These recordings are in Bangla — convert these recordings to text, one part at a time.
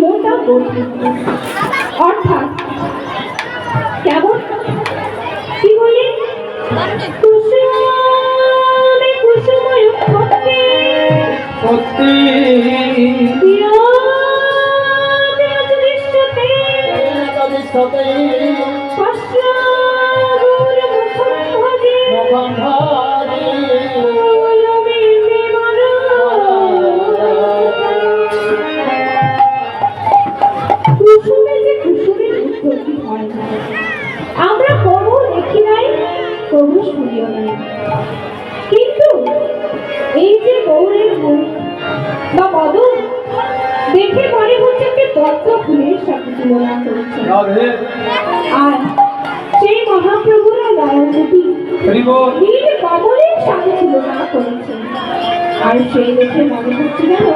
মোটা বটি, অর্থাৎ কেমন কি বলি কুসুমে কুসুময় ভক্তি আমরা কবু দেখি নাই, কবু শুনিও নাই, কিন্তু এই যে গৌরের মুখ বা বদন দেখে মনে হচ্ছে একটি পদ্ম ফুলের সাথে তুলনা করেছে। আর সেই মহাপ্রভুরা নয়নদীপী নীল কমলের সাথে তুলনা করেছে। আর সেই দেখে মনে হচ্ছে যেন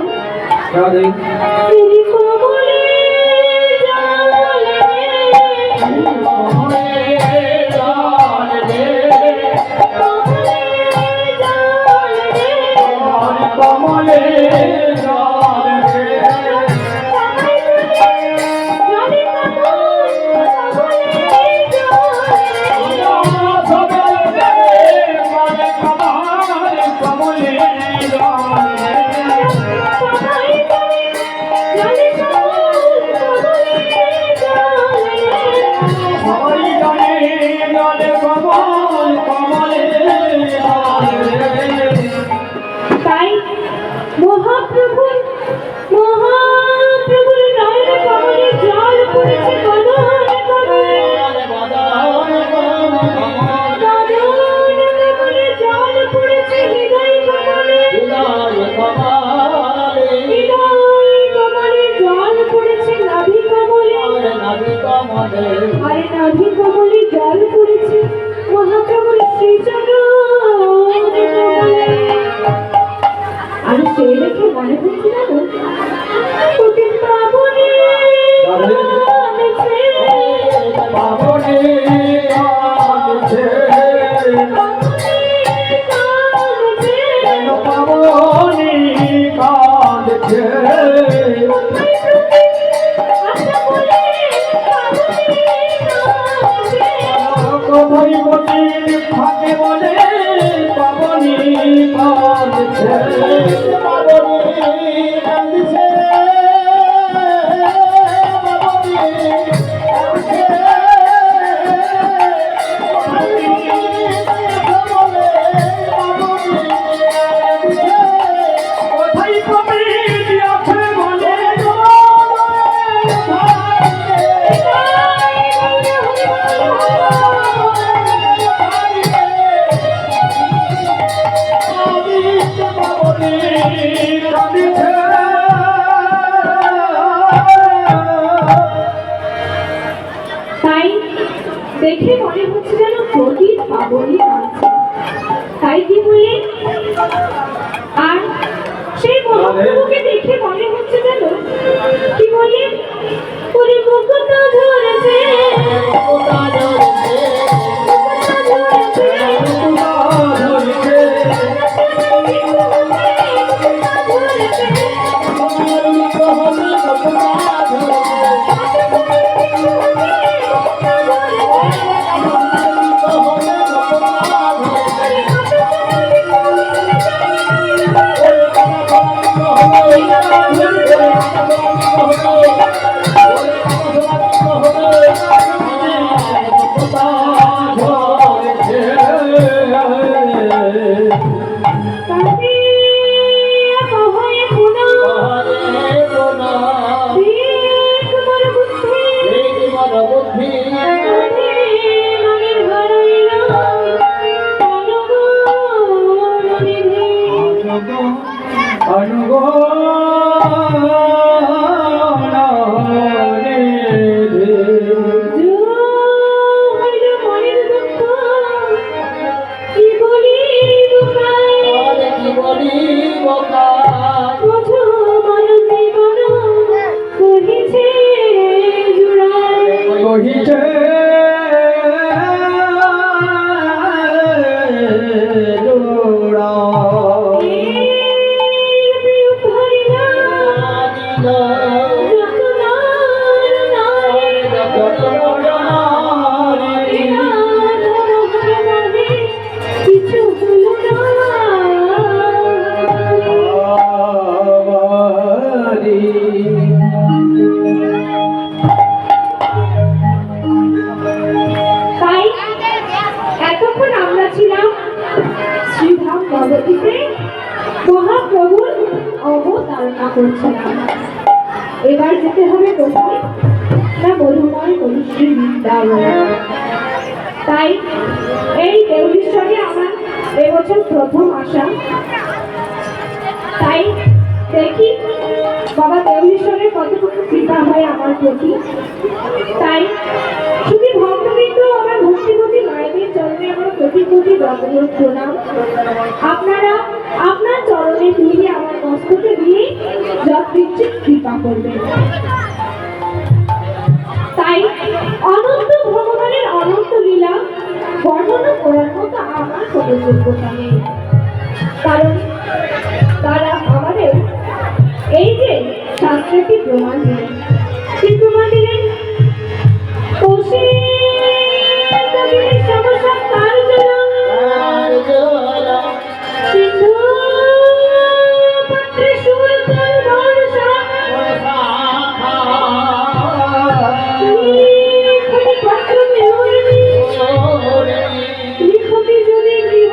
দেখে মনে হচ্ছে যেন প্রদীপ পাবনি আছে, তাই কি বলি। আর সেই মহাপ্রভুকে দেখে মনে হচ্ছে যেন কি বলি পুরি মুকুতা ধরেছে Oh করছে না। এবার যেতে হবে কোথায় না মধুময় মনুষ্যী বৃন্দাবনে। তাই এই দেউলিশ্বরে আমার এবছর প্রথম আসা। তাই দেখি বাবা দেউলিশ্বরের কতটুকু কৃপা হয় আমার প্রতি। তাই শুধু ভক্তবৃন্দ আমার ভক্তিপতি মায়েদের চরণে আমার কোটি কোটি দণ্ডবোধ প্রণাম। আপনারা আপনার চরণে তুলে আমার মস্তকে দিয়ে যৎকিঞ্চিৎ কৃপা করবেন। তাই অনন্ত ভগবানের অনন্ত লীলা বর্ণনা করার মতো আমার কোনো যোগ্যতা নেই, কারণ তারা আমাদের এই যে শাস্ত্রটি প্রমাণ দিলেন। কি প্রমাণ দিলেন? সমস্যা তার সিন্ধু পাত্রে সুলতান বর্ষা লিখতি যদি গৃহ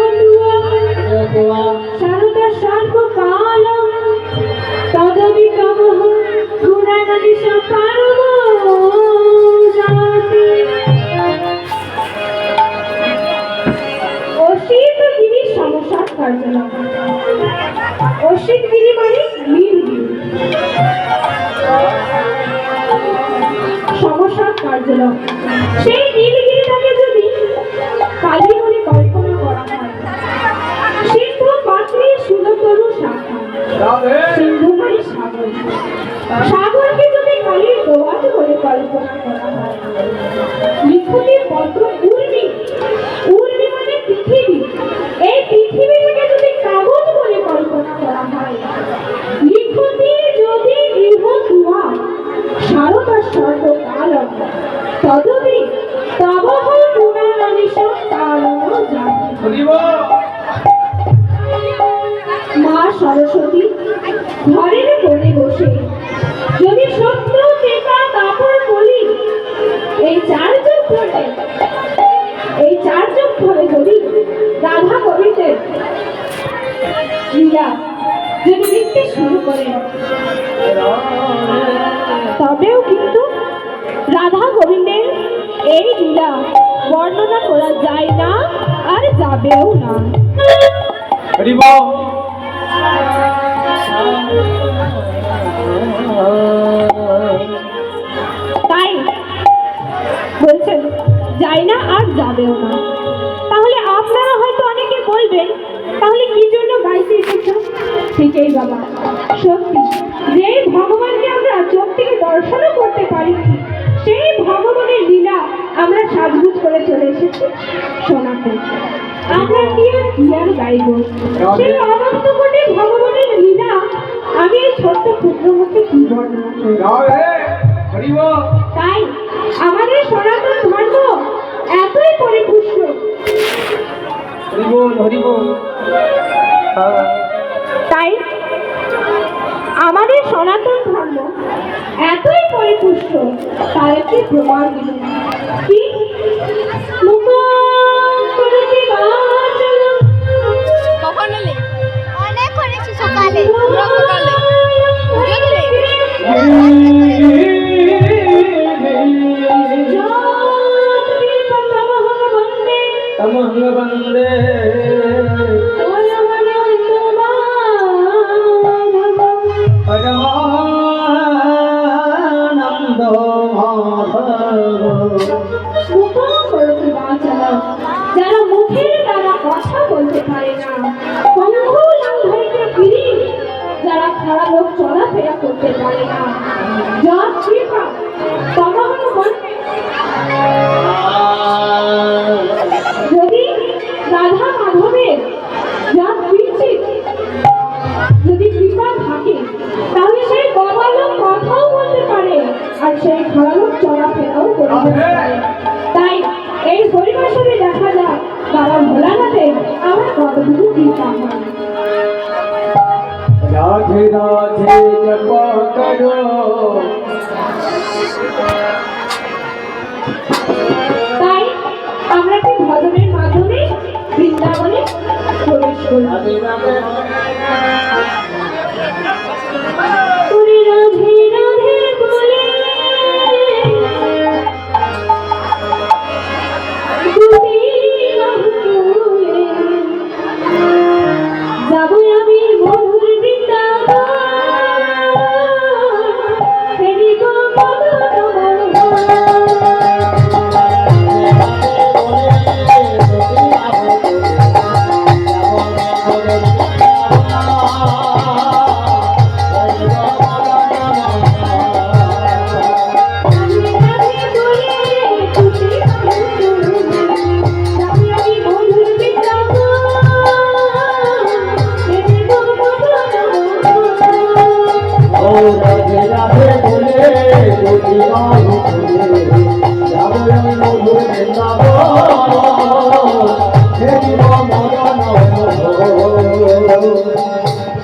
সারদা সর্বকাল তদবি তমঃ গুণানদি সপারম জাতি। অসিত গিরি সমস্যা কার্যলাভ। অসিত গিরি মানে নীলগিরি, সমস্যা কার্যলাভ। সেই নীলগিরিটাকে যদি কালী বলে কল্পনা করা হয়, সিন্ধু পাত্রী সুলতরু শাখা, সিন্ধু মানে সাগর, সাগরকে যদি কালীর দোয়াত বলে কল্পনা করা হয়, লিখতি পত্র উর্মি, উর্মি মানে পৃথিবী, এই পৃথিবীটাকে যদি কাগজ বলে কল্পনা করা হয়, লিখতি যদি গৃহ দুয়া সারদা সর্বকাল তদবি তবহ গুণানিশ তারণ জাতি। মা সরস্বতী ঘরের কোণে বসে যদি সত্য টেকা কাপড় বলি এই চার যুগ ধরে যদি রাধা গোবিন্দের লীলা যদি লিখতে শুরু করেন, তবেও কিন্তু রাধা গোবিন্দের এই লীলা বর্ণনা করা যায় না আর যাবেও না। তাই বলছেন যাই না আর যাবেও না। তাহলে আপনারা হয়তো অনেকে বলবেন তাহলে কি জন্য গাইতে এসেছো? ঠিকই বাবা, সত্যি যে ভগবানকে আমরা চোখ থেকে দর্শনও করতে পারি, সেই ভগবানের লীলা আমরা সাজগুজ করে চলে এসেছি শোনাতে। আমরা কি আর গাইব সেই অনন্ত কোটি ভগবানের লীলা? আমি এই ছোট্ট ক্ষুদ্র মুখে কি বর্ণনা করব? তাই আমাদের সনাতন ধর্ম এতই পরিপুষ্ট, তাই আমাদের সনাতন ধর্ম এতই পরিপুষ্ট, তার একটি প্রমাণ দিল। কি? অনেক করেছি সকালে যারা মুখের দ্বারা কথা বলতে পারে না, যারা খারাপ লোক চলাফেরা করতে পারে না, যার কৃপা যদি রাধা মাধবের যা যদি কৃপা থাকে, তাহলে সেই বাবা লোক কথাও বলতে পারে আর সেই খারাপ লোক চলাফেরাও করতে পারে। তাই এই পরিবেশনে দেখা যায় বাবা ভোলানাথের আমার কতটুকু কৃপা হয়। राधे राधे जपा करो, তাই আমরা কি ভজনের মাধ্যমে বৃন্দাবনে প্রবেশ করি।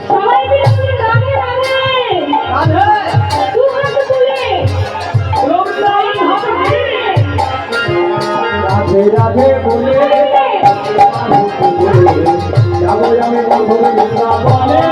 সবাই মিলে বলি রাধে রাধে। দু হাত তুলে রাধে বলে যাবো আমি মধুর বৃন্দাবনে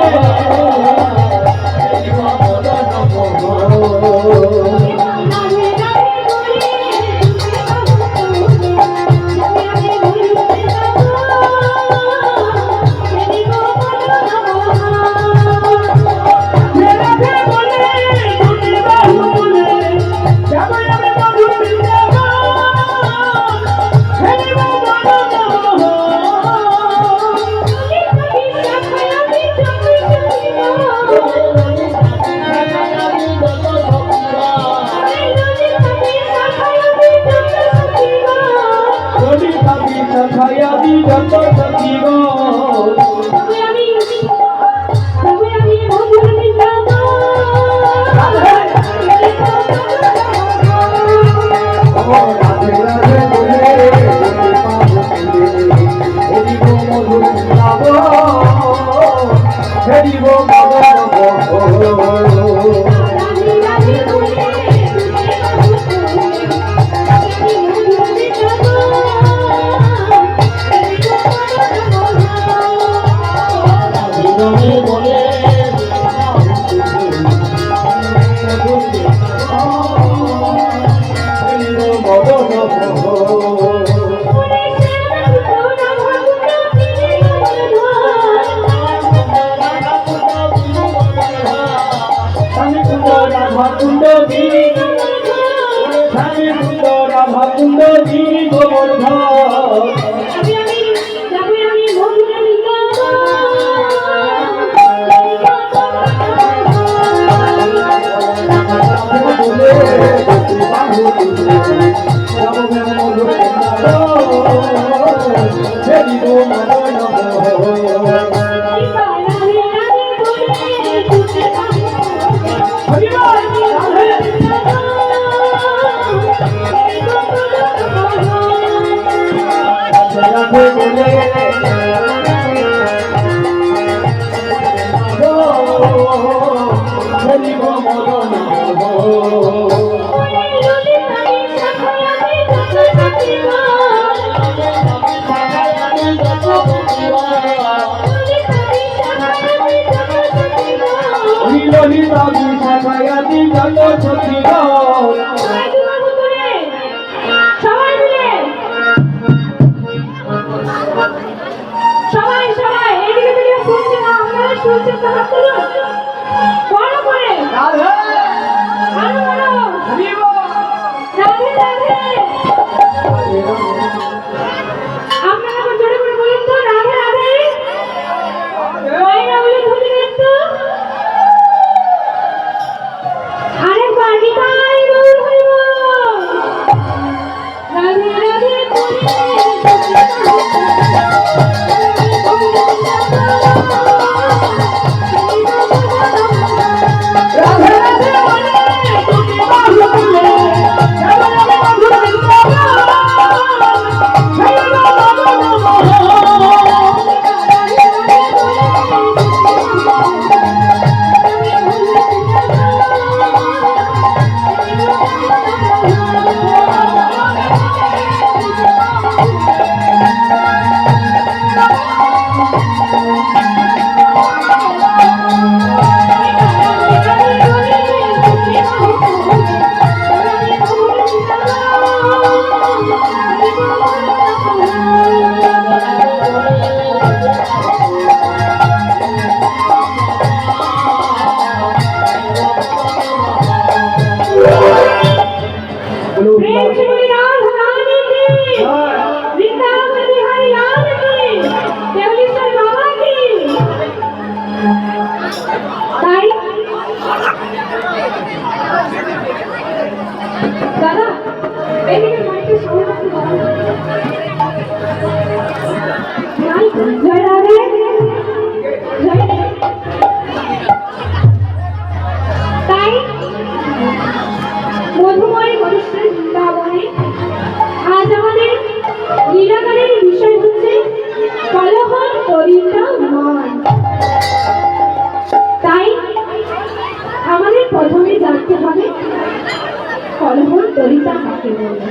কলহর তরিতা কাকে বলে?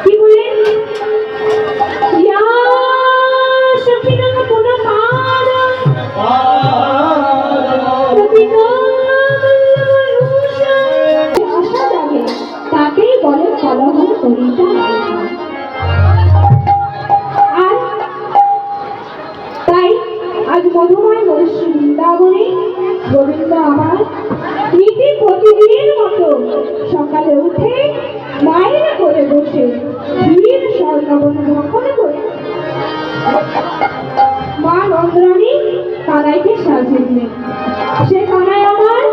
কি বলেন? ইয়া সখিনা পুনঃ আশা জাগে তাকেই বলে কলহর তরিতা গায়িকা। আর তাই আজ মধুময় মনুষ্য বৃন্দাবনে গোবিন্দ আমার নীতি প্রতিদিনের মতো সকালে উঠে মায়ের করে বসে বীর স্বর্ণবন্ধ করে করে মা নন্দরানী কানাইকে সাজিয়ে দিলেন। সে কানাই আমার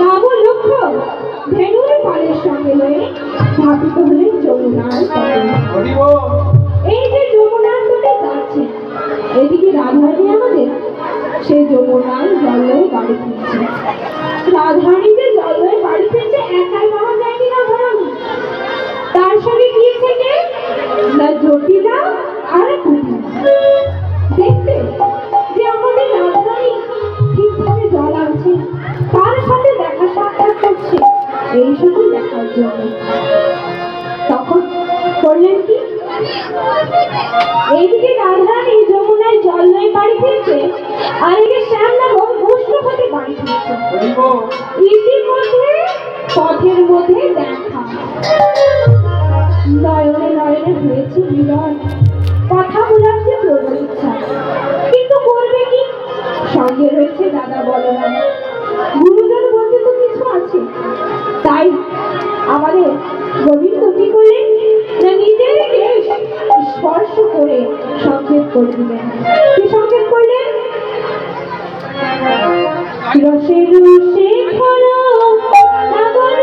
নাম লক্ষ্য ধেনুর পালের সঙ্গে লয়ে ধাপিত হলেন যমুনার তটে। এই যে যমুনার তটে যাচ্ছে, এদিকে রাধারানী আমাদের সেই যমুনার জলে বাড়ি ফিরছে। রাধারানী যে জলে বাড়ি ফিরছে একাই পাওয়া যায়নি রাধারানী, তার সঙ্গে গিয়েছে কে না জটিলা আর কুটি। দেখতে যে আমাদের রাধারানী ঠিকভাবে জল আনছে, তার সাথে দেখা সাক্ষাৎ করছে, এই শুধু দেখার জন্য। তখন করলেন কি, এইদিকে রাধারানী যমুনায় জল নয় বাড়ি ফিরছে, আর এদিকে শ্যামনগর বৈষ্ণবতে বাড়ি ফিরছে। ইতিমধ্যে পথের মধ্যে দেখা, নয়নে নয়নে হয়েছে মিলন, কথা বলার যে প্রবল ইচ্ছা, কিন্তু করবে কি? সঙ্গে রয়েছে দাদা বলরাম, গুরুজন বলতে তো কিছু আছে। তাই আমাদের গোবিন্দ কি করলেন না নিজের কেশ স্পর্শ করে সংকেত করে দিলেন। কি সংকেত করলেন? রসে রসে খরা নাগর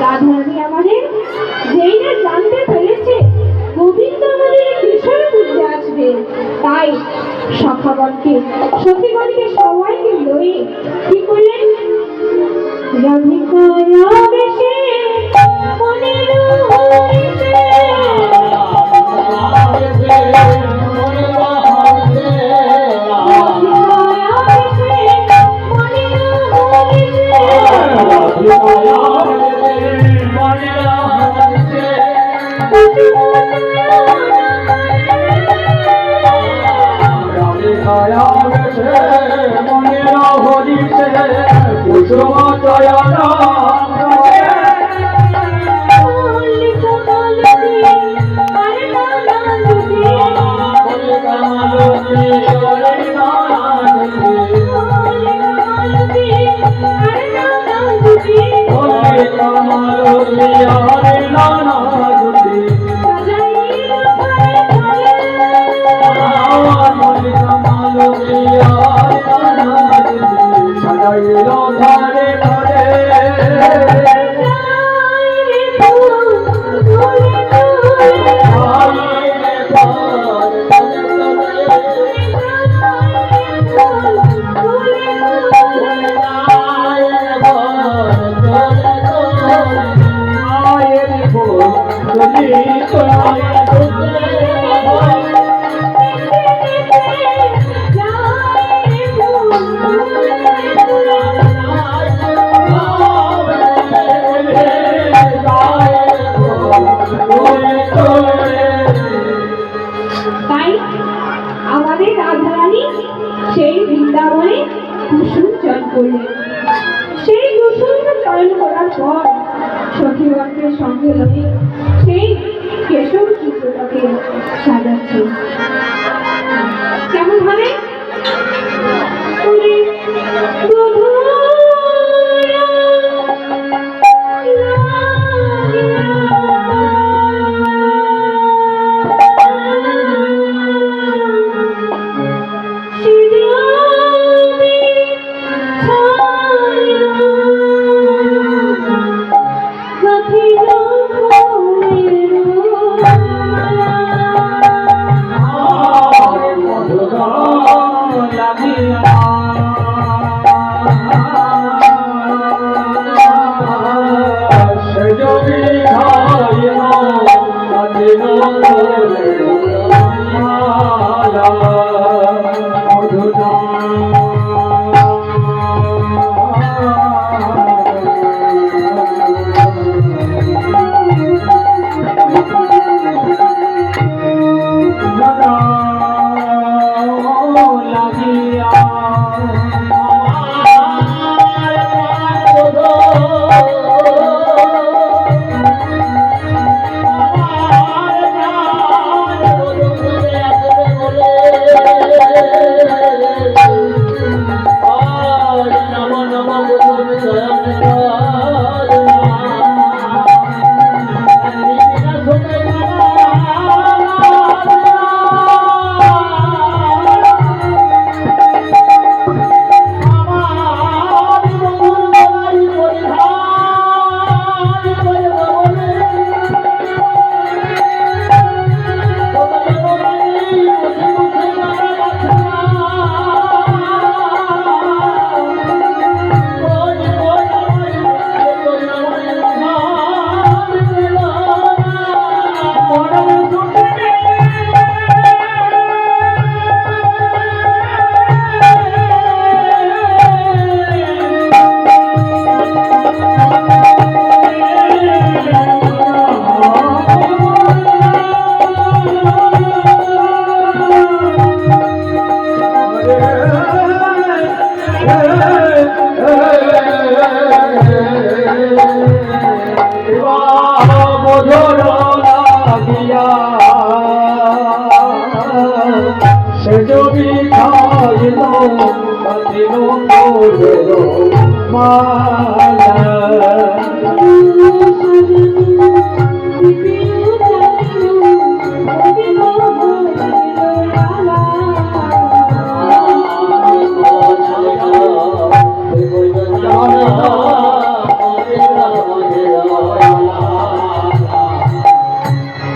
রাধারানী আমাদের যেই না জানতে পেরেছে গোবিন্দ আমাদের ভীষণ বুঝতে আসবে, তাই সখাগণকে সখীগণকে সবাইকে লয়ে কি করলেন? রাধিকায়া বেশে মনের হইছে, রাধিকায়া বেশে পরে কুসুম চয়ন করলেন। সেই কুসুমটা চয়ন করার পর সখীগণকে সঙ্গে লয়ে সেই কেশব চিত্রটাকে সাজাচ্ছে। কেমন ভাবে? ওরে বধূরা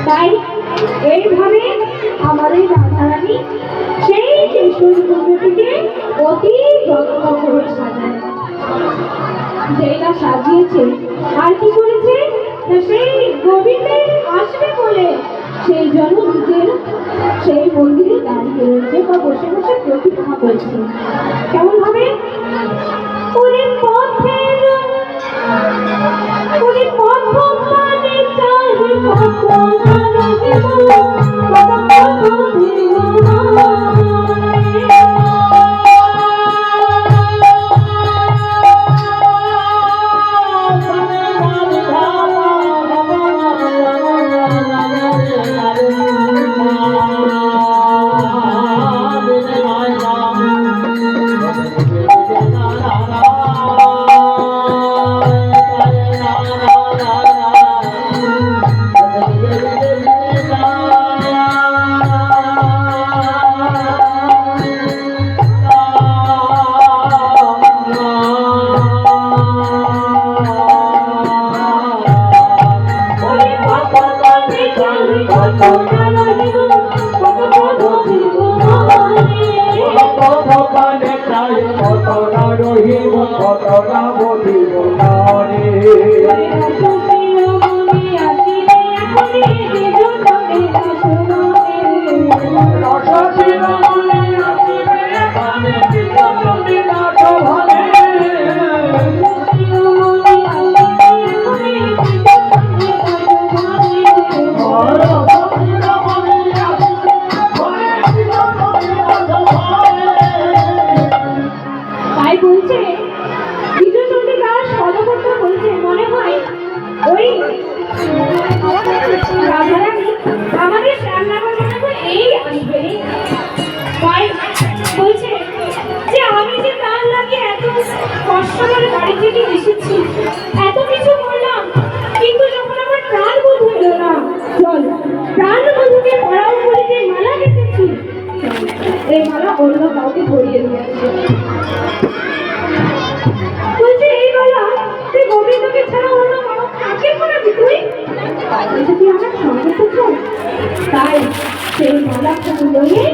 তাই এইভাবে আমাদের রাধারানী সেই কেশর কুণ্ডটিকে অতি যত্ন করে সাজায়। যেটা সাজিয়েছে আর কি করেছে না সেই গোবিন্দের আসবে বলে সেই জন্য নিজের সেই মন্দিরে দাঁড়িয়ে রয়েছে বা বসে বসে প্রতীক্ষা করছে। কেমন ভাবে? ওরে পথের ওরে পথ মানে চাই কত না দেব কত কত বলছে বিজয়চন্দ্রী দাস পদকর্তা বলছে মনে হয় ওই রাধারানী আমাদের রান্নাঘরে এই আসবে। তাই বলছে যে আমি যে প্রাণ লাগিয়ে এত কষ্ট করে বাড়ি থেকে এসেছি, এত কিছু করলাম, কিন্তু যখন আমার প্রাণ বধূ এলো না, চল প্রাণ বধূকে পড়াও করে যে মালা গেঁথেছি, এই মালা অন্য কাউকে পরিয়ে দিয়ে আসবে। বলছে এই মালা তুই গোবিন্দকে ছাড়া অন্য কাকে পড়াবি তুই? তুই আমার সঙ্গে তো চল। তাই সেই মালা লয়ে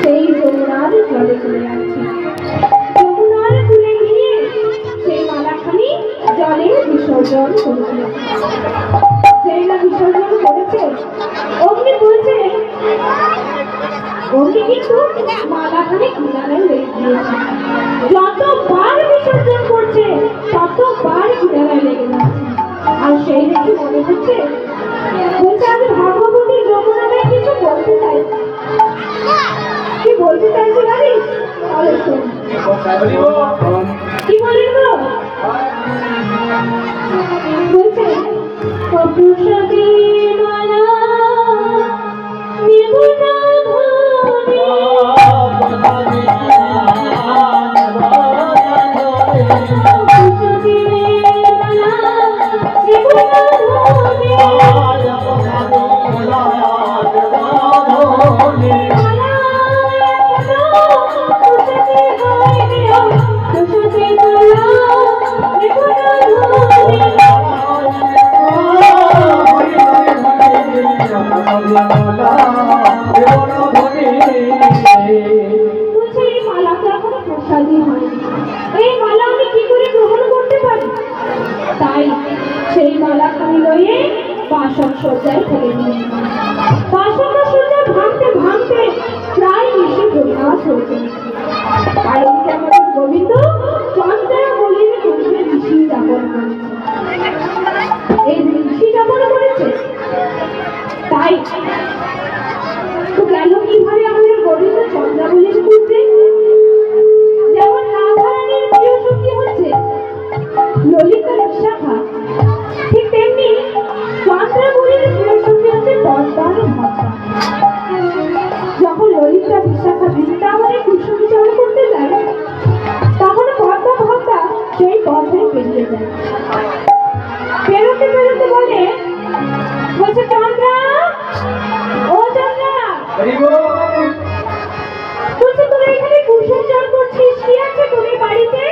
সেই যমুনার জলে চলে যাচ্ছে। যমুনার কূলে গিয়ে সেই মালাখানি জলে বিসর্জন করেছিল। সেই না বিসর্জন করেছে, অগ্নি বলছে অগ্নি কিন্তু মালাখানি কিনারায় লেগে দিয়েছে। যতবার বিসর্জন করছে ততবার কিনারায় লেগে যাচ্ছে। আর সেই দেখে মনে হচ্ছে বলছে আমি ভগবতী যমুনাকে কিছু বলতে চাইছি। কি বলতে চাইছি জানিস? তাহলে শোন। কি বলেন গো? বলছে কপুষবী মালা নেব না ধরে, কপুষবী মালা নেব না ধরে, সেই মালাখানি লয়ে বাসন সজ্জায় ফেলে দিলেন। বাসন সজ্জা ভাঙতে ভাঙতে প্রায় এসে প্রকাশ হয়েছে। আর এদিকে আমাদের গোবিন্দ চন্দ্রা বলির কুঞ্জে ঋষি যাপন করেছে। এই যে ঋষি যাপন করেছে, তাই তো গেল কিভাবে আমাদের গোবিন্দ চন্দ্রা বলির কুঞ্জে? যেমন রাধারানীর প্রিয় সখী হচ্ছে ললিতা বিশাখা, ঠিক তেমনি চন্দ্রাবলীর প্রিয় সখী হচ্ছে পদ্মার ভদ্রা। যখন ললিতা বিশাখা বৃন্দাবনে কৃষ্ণ বিচারণ করতে যায়, তখন পদ্মা ভদ্রা সেই পথে পেরিয়ে যায়। পেরোতে পেরোতে বলছে চন্দ্রা, ও চন্দ্রা, বলছে তোরা এখানে কুসুম জল করছিস, কি আছে তোদের বাড়িতে?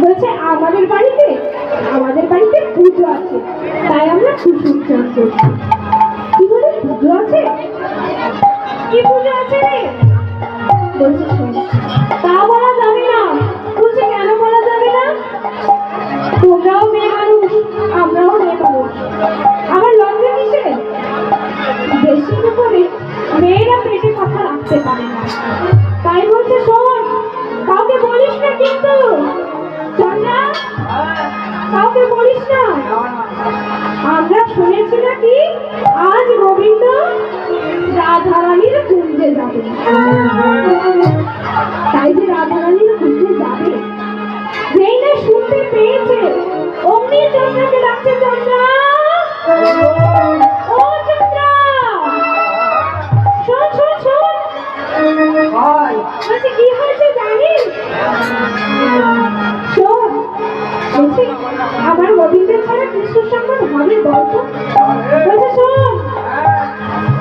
বলছে আমাদের বাড়িতে পুজো আছে, তাই আমরা কুসুম জল করছি। কি বলে পুজো আছে? কি পুজো আছে রে? বলছে শোন, তা বলা যাবে না। বলছে কেন বলা যাবে না? তোমরাও মেয়ে মানুষ, আমরাও মেয়ে মানুষ, আমার লজ্জা কিসে? বেশি করে মেয়েরা পেটে কথা রাখতে পারে না। তাই বলছে শোন, কাউকে বলিস না কিন্তু, চন্দ্রা, কাউকে বলিস না। আমরা শুনেছি নাকি আজ গোবিন্দ রাধারানীর কুঞ্জে যাবে। তাই যে রাধারানীর কুঞ্জে যাবে, যেই না শুনতে পেয়েছে অমনি চন্দ্রাকে ডাকছে, চন্দ্রা, ও চন্দ্রা, শোন শোন শোন। বলছে কি হয়েছে জানিস? শোন, বলছে আমার গোবিন্দের ছাড়া কৃষ্ণ সম্মান হবে বলতো? বলছে শোন,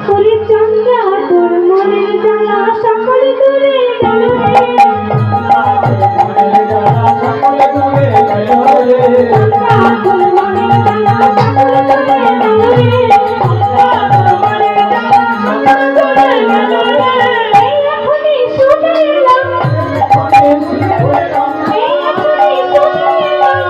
তোরে চন্দ্রা তোর মনের জ্বালা সকলে দূরে গেল রে, চন্দ্রা তোর মনের জ্বালা সকলে দূরে গেল রে, এই এখনই শুনে এলাম, এই এখনই শুনে এলাম।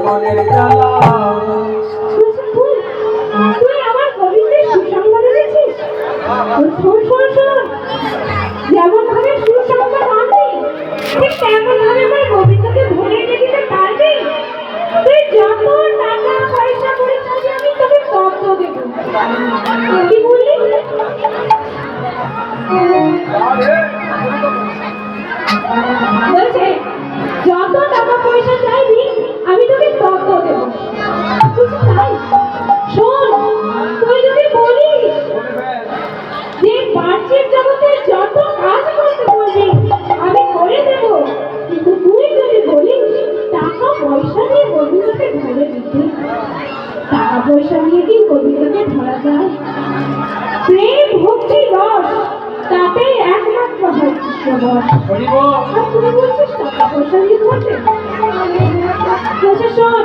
মনের জ্বালা তুই আমার গোবিন্দের সুসংবাদ এনেছিস? শোন শোন শোন, যেমন ভাবে সুসংবাদ আনবি ঠিক তেমন ভাবে আমার গোবিন্দকে ভরে এনে দিতে পারবি? তুই যত টাকা পয়সা করে চাবি আমি তোকে তত দেবো। কি বললি? বলছে যত টাকা পয়সা চাইবি আমি তোকে তত দেবো। বলছি তাই? শোন, তুই যদি বলিস যে বাহ্যিক জগতে যত কাজ করতে বলবি আমি করে দেবো, কিন্তু তুই যদি বলিস টাকা পয়সা দিয়ে গোবিন্দকে ধরে দিতে, টাকা পয়সা নিয়ে কি গোবিন্দকে ধরা যায়? প্রেম ভক্তি রস তাতেই একমাত্র হয় কৃষ্ণবশ। আর তুই বলছিস টাকা পয়সা দিয়ে ধরতে? বলছে শোন,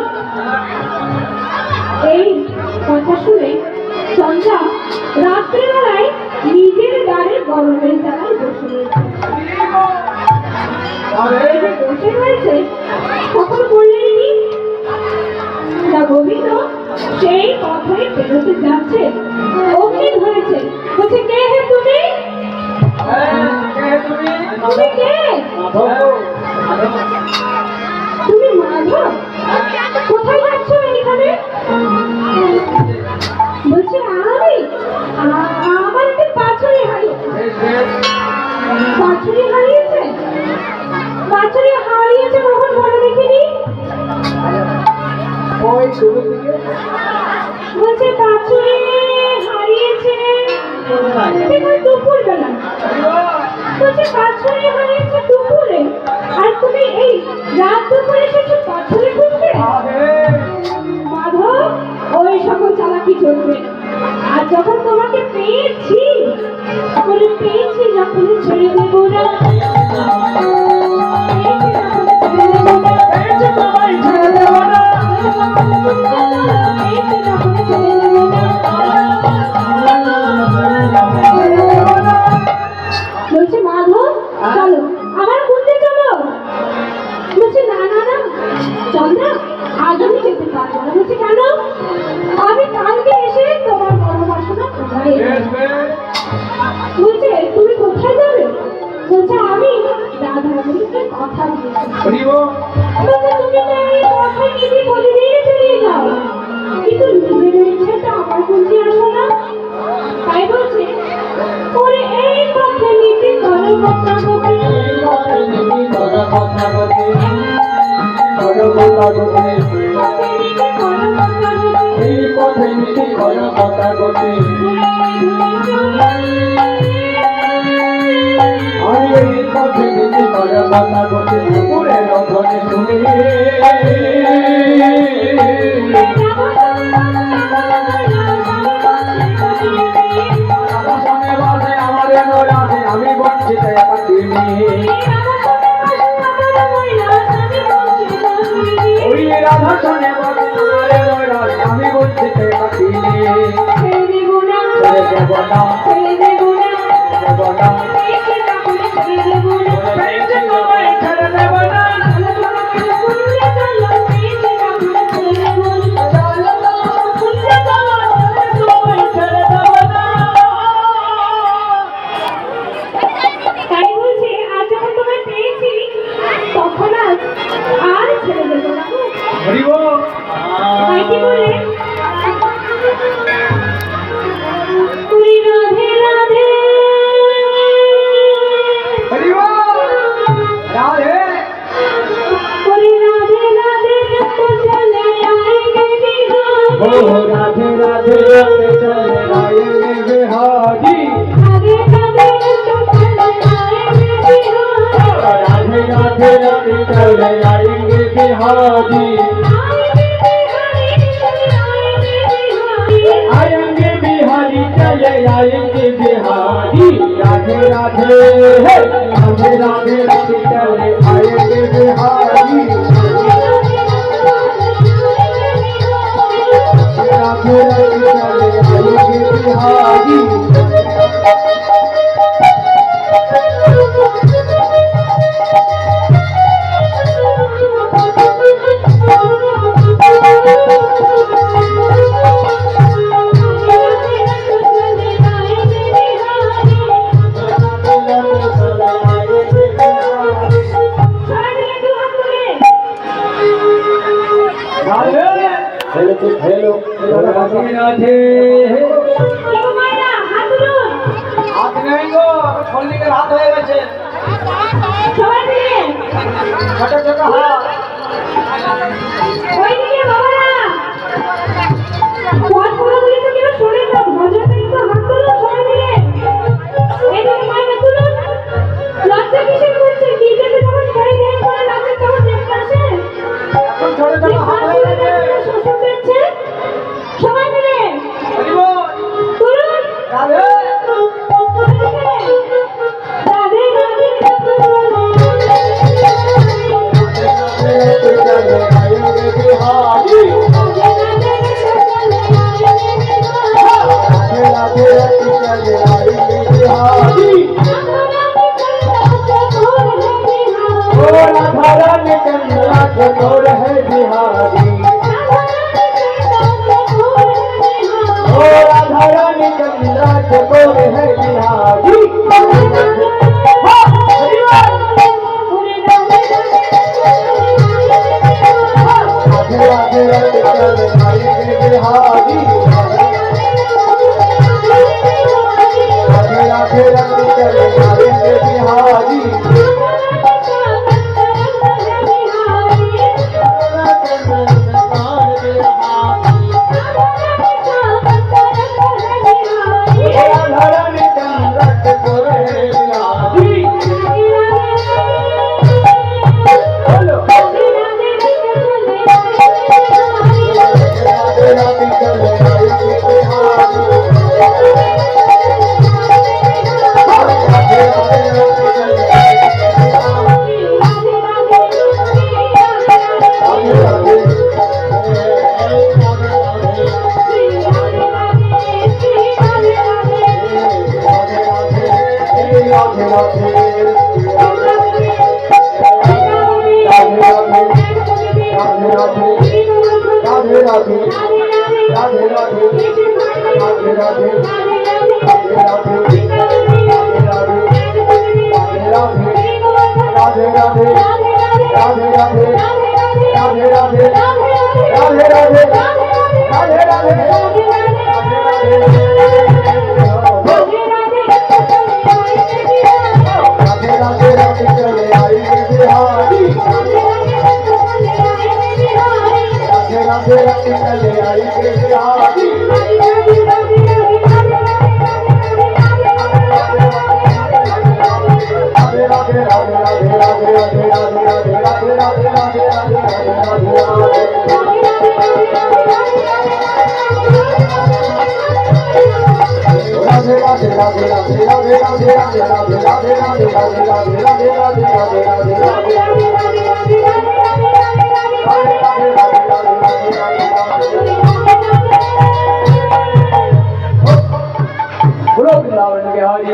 এই কথা শুনে চন্দ্রা রাত্রিবেলায় নিজের গাড়ি গরমের জায়গায় বসে রয়েছে। বসে রয়েছে তখন বললেন কি না গোবিন্দ সেই পথে বেরোতে যাচ্ছে, ওকে ধরেছে। বলছে কে হে তুমি? তুমি কে? তুমি মাধব? কোথায় যাচ্ছ এখানে? বলছে আমি আমার একটা বাছুরি হারিয়েছে। বাছুরি হারিয়েছে? বাছুরি হারিয়েছে কখন বলো দেখিনি? ওই শুরু থেকে বলছে বাছুরি হারিয়েছে দুপুর বেলা। বলছে বাছুরি হারিয়েছে দুপুরে, আর তুমি এই রাত দুপুরে এসেছো বাছুরি খুঁজতে? মাধব, ওই সকল চালাকি চলবে না। আর যখন তোমাকে পেয়েছি যখন ছেড়ে দেবো না, বলছে মাধব চলো আমার ঘুরতে চলো। বলছে না না না চন্দ্রা, আজ আমি যেতে পারবো না। বলছে কেন? আমি কালকে এসে তোমার বড় বাসনা কোথায়? বলছে তুমি কোথায় যাবে? বলছে আমি রাধারানীকে কথা দিয়েছি। বলছে তুমি তো এই কথা নিতে প্রতিদিন ফিরিয়ে যাও, কিন্তু নিজের ইচ্ছেটা আমার বলতে আসো না। তাই বলছে ওরে এই কথা নিতে করো কথা বলতে, এই পথে নীতি করো কথা গতি। আমি এই পথে নীতি করো কথা গতি। পুরের রথনে শুনি আমি বঞ্চিত ওই রাধা শোনে আমি বঞ্চিত राधे राधे राधे चले आएंगे बिहारी। राधे राधे राधे चले आएंगे बिहारी। आएंगे बिहारी चले आएंगे बिहारी। राधे राधे राधे राधे राधे चले आएंगे बिहारी। राधे राधे चले आएंगे बिहारी। রাধে এগো মায়েরা হাত তুলুন হাত নেই গো সল্লিকের হাত হয়ে গেছে সবাই মিলে ছোট ছোট হাত ওইদিকে বাবারা পথ বলা বলে তো কেউ শোনে না ভজনটা একটু হাত তুলুন সবাই মিলে এইদিকে মায়েরা তুলুন লজ্জা কিসের করছে নিজেকে যখন গাড়ি দেয় করে নাচে তখন দেখতে আসে এখন ছোট ছোট হাত হয়ে গেছে শ্বশুর পেয়েছে সবাই মিলে হরি বল তুলুন রাধে রাধে রাধে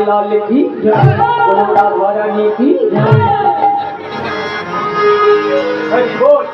लाल की रानी की हरि बोल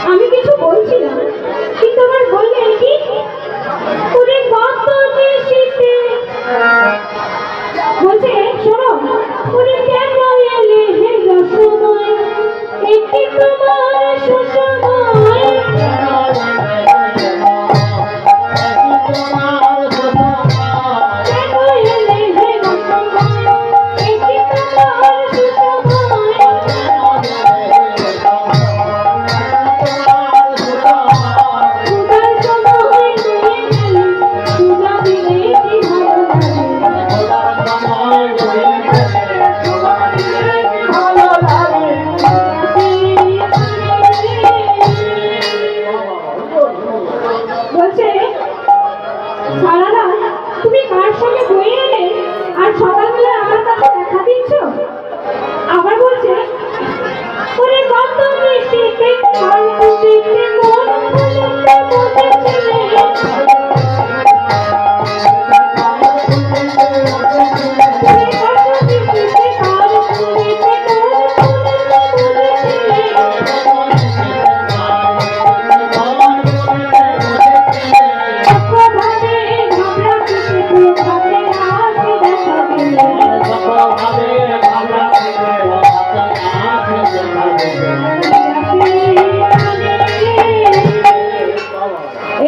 আমি কিছু বলছি না কিন্তু আমার বললে কি ওরে কত দেশিতে বলছে শোনো ওরে কেন এলে হে রসময় একটি তোমার সুসময় সঙ্গে বয়ে এলে আর সকালবেলা আমার কাছে দেখা দিচ্ছ? আবার বলছে ওরে কত মিষ্টিতে কালকুটিতে কোন ফুলতে বসেছিলে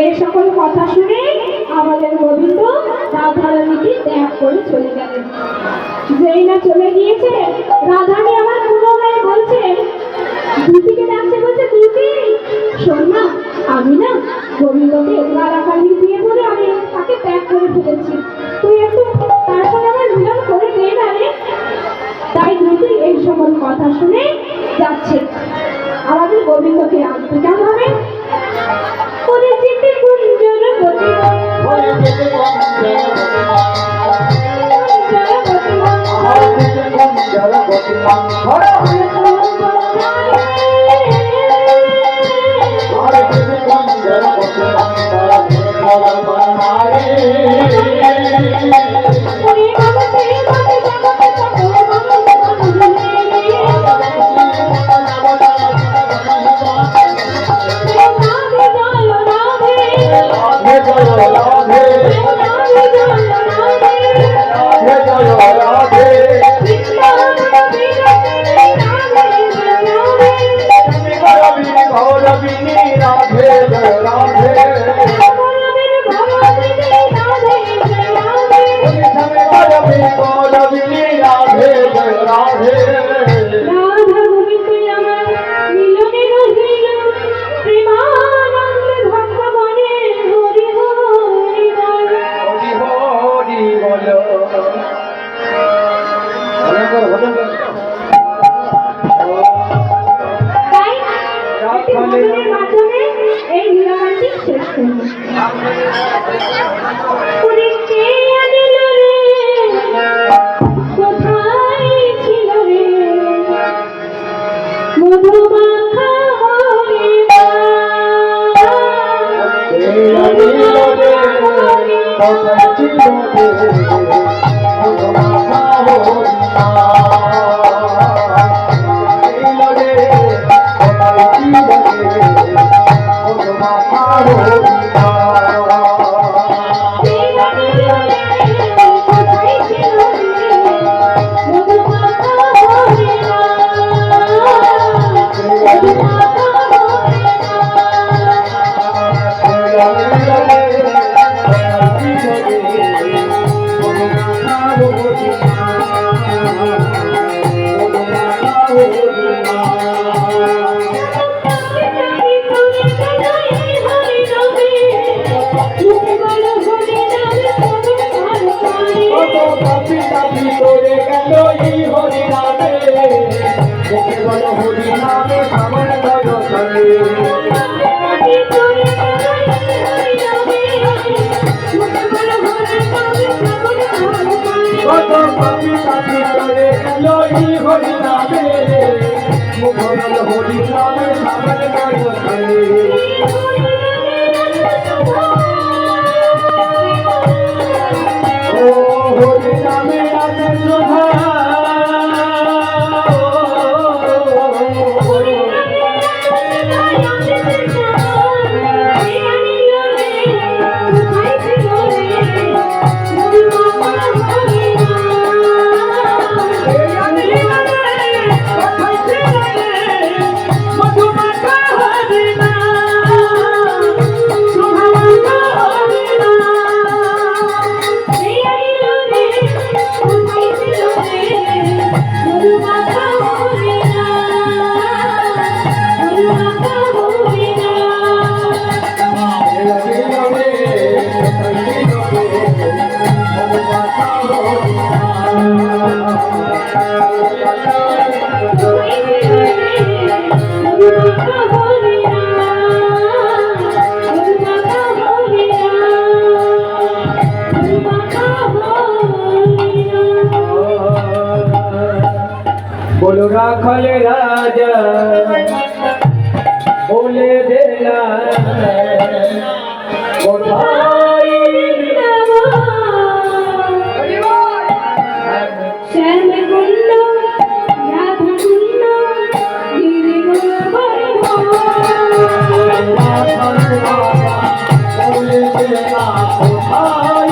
এই সকল কথা শুনে আমাদের গোবিন্দ রাধারানীকে ত্যাগ করে চলে গেলেন। যেই না চলে গিয়েছে, রাধারানী আমার পুনরায় বলছে, দুটিকে ডাকছে, বলছে দুটি শোন না, আমি না গোবিন্দকে গালাগালি দিয়ে বলে আমি তাকে ত্যাগ করে ফেলেছি, তুই একটু তার সঙ্গে আমার মিলন করে দে না রে। তাই দুটি এই সকল কথা শুনে যাচ্ছে আমাদের গোবিন্দকে আনতে কেমন হবে। ওরে যেতে কুঞ্জর গতিমন, ওরে যেতে কুঞ্জর গতিমন, ওরে যেতে কুঞ্জর গতিমন, বলার বনারে ওরে বাবাতে বাবাতে বাবাতে রাধা গোবিন্দ আমার মিলনে রহিল, প্রেমানন্দে ভক্তগণে হরি হরি বল। হরি হরি বলো। তাই একটি ভজনের মাধ্যমে এই লীলাগানটি শেষ করব। ওরে কে আনিল রে, কোথায় ছিল রে, মধুমাখা হরিণা, কোথায় ছিল রে, মধুমাখা হরিণা, মধুমাখা बोलो राखल राजा बोले देना कोठाई শ্যাম কুণ্ড রাধা কুণ্ড গিরি बोले देना कोठाई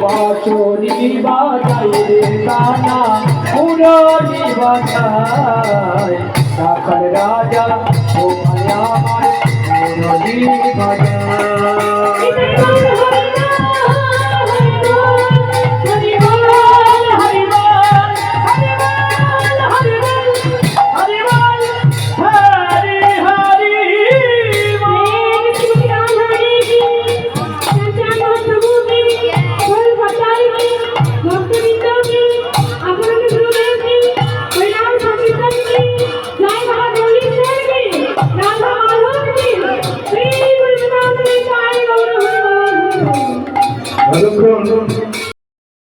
বাঁশরি বাজাই রে গানা পুরনি বাজায় রাখাল রাজা